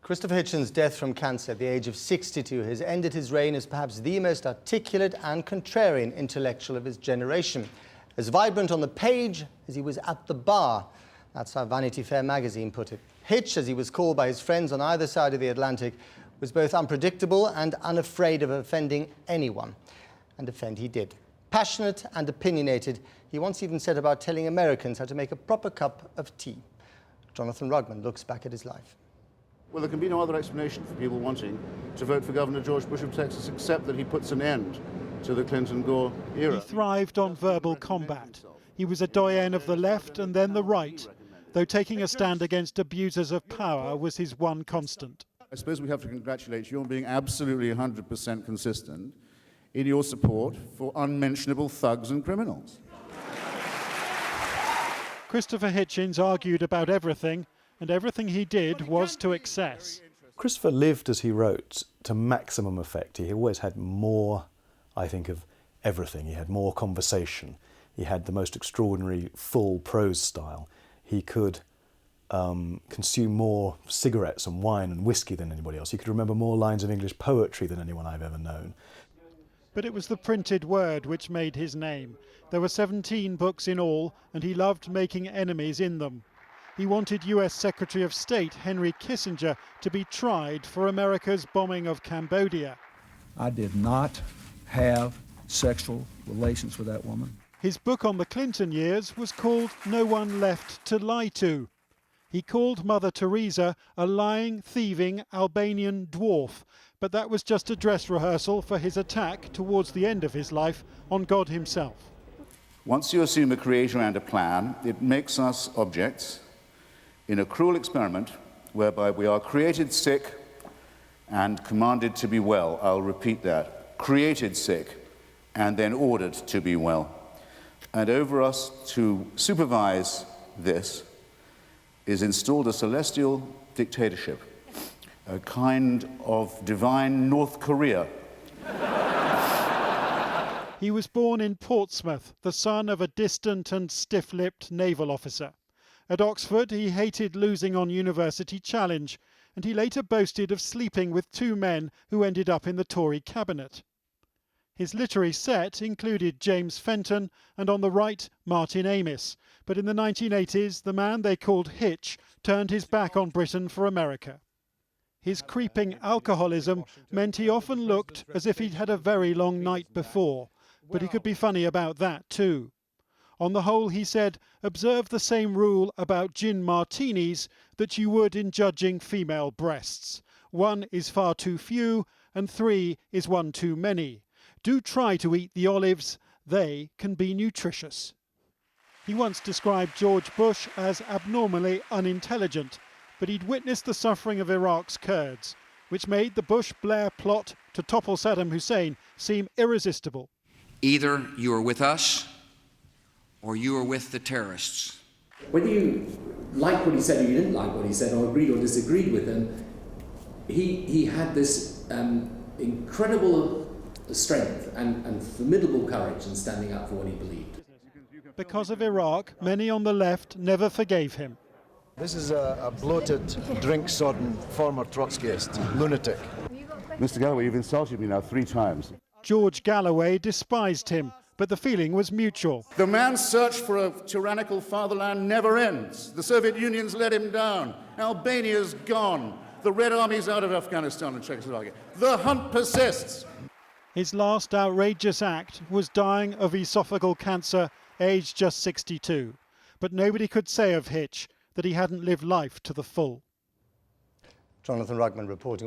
Christopher Hitchens' death from cancer at the age of 62 has ended his reign as perhaps the most articulate and contrarian intellectual of his generation. As vibrant on the page as he was at the bar. That's how Vanity Fair magazine put it. Hitch, as he was called by his friends on either side of the Atlantic, was both unpredictable and unafraid of offending anyone. And offend he did. Passionate and opinionated, he once even set about telling Americans how to make a proper cup of tea. Jonathan Rugman looks back at his life. Well, there can be no other explanation for people wanting to vote for Governor George Bush of Texas except that he puts an end to the Clinton-Gore era. He thrived on verbal combat. He was a doyen of the left and then the right, though taking a stand against abusers of power was his one constant. I suppose we have to congratulate you on being absolutely 100% consistent in your support for unmentionable thugs and criminals. Christopher Hitchens argued about everything, and everything he did was to excess. Christopher lived, as he wrote, to maximum effect. He always had more, I think, of everything. He had more conversation. He had the most extraordinary full prose style. He could consume more cigarettes and wine and whiskey than anybody else. He could remember more lines of English poetry than anyone I've ever known. But it was the printed word which made his name. There were 17 books in all, and he loved making enemies in them. He wanted US Secretary of State Henry Kissinger to be tried for America's bombing of Cambodia. I did not have sexual relations with that woman. His book on the Clinton years was called No One Left to Lie To. He called Mother Teresa a lying, thieving Albanian dwarf, but that was just a dress rehearsal for his attack towards the end of his life on God himself. Once you assume a creator and a plan, it makes us objects in a cruel experiment whereby we are created sick and commanded to be well. I'll repeat that. Created sick and then ordered to be well. And over us to supervise this is installed a celestial dictatorship, a kind of divine North Korea. He was born in Portsmouth, the son of a distant and stiff-lipped naval officer. At Oxford, he hated losing on University Challenge, and he later boasted of sleeping with two men who ended up in the Tory cabinet. His literary set included James Fenton and, on the right, Martin Amis. But in the 1980s, the man they called Hitch turned his back on Britain for America. His creeping alcoholism meant he often looked as if he'd had a very long night before, but he could be funny about that too. On the whole, he said, observe the same rule about gin martinis that you would in judging female breasts. 1 is far too few, and 3 is 1 too many. Do try to eat the olives, they can be nutritious. He once described George Bush as abnormally unintelligent, but he'd witnessed the suffering of Iraq's Kurds, which made the Bush-Blair plot to topple Saddam Hussein seem irresistible. Either you are with us, or you are with the terrorists. Whether you liked what he said or you didn't like what he said, or agreed or disagreed with him, he had this incredible strength and formidable courage in standing up for what he believed. Because of Iraq, many on the left never forgave him. This is a bloated, drink-sodden former Trotskyist, lunatic. Mr. Galloway, you've insulted me now 3 times. George Galloway despised him, but the feeling was mutual. The man's search for a tyrannical fatherland never ends. The Soviet Union's let him down. Albania's gone. The Red Army's out of Afghanistan and Czechoslovakia. The hunt persists. His last outrageous act was dying of esophageal cancer, aged just 62. But nobody could say of Hitch that he hadn't lived life to the full. Jonathan Rugman reporting.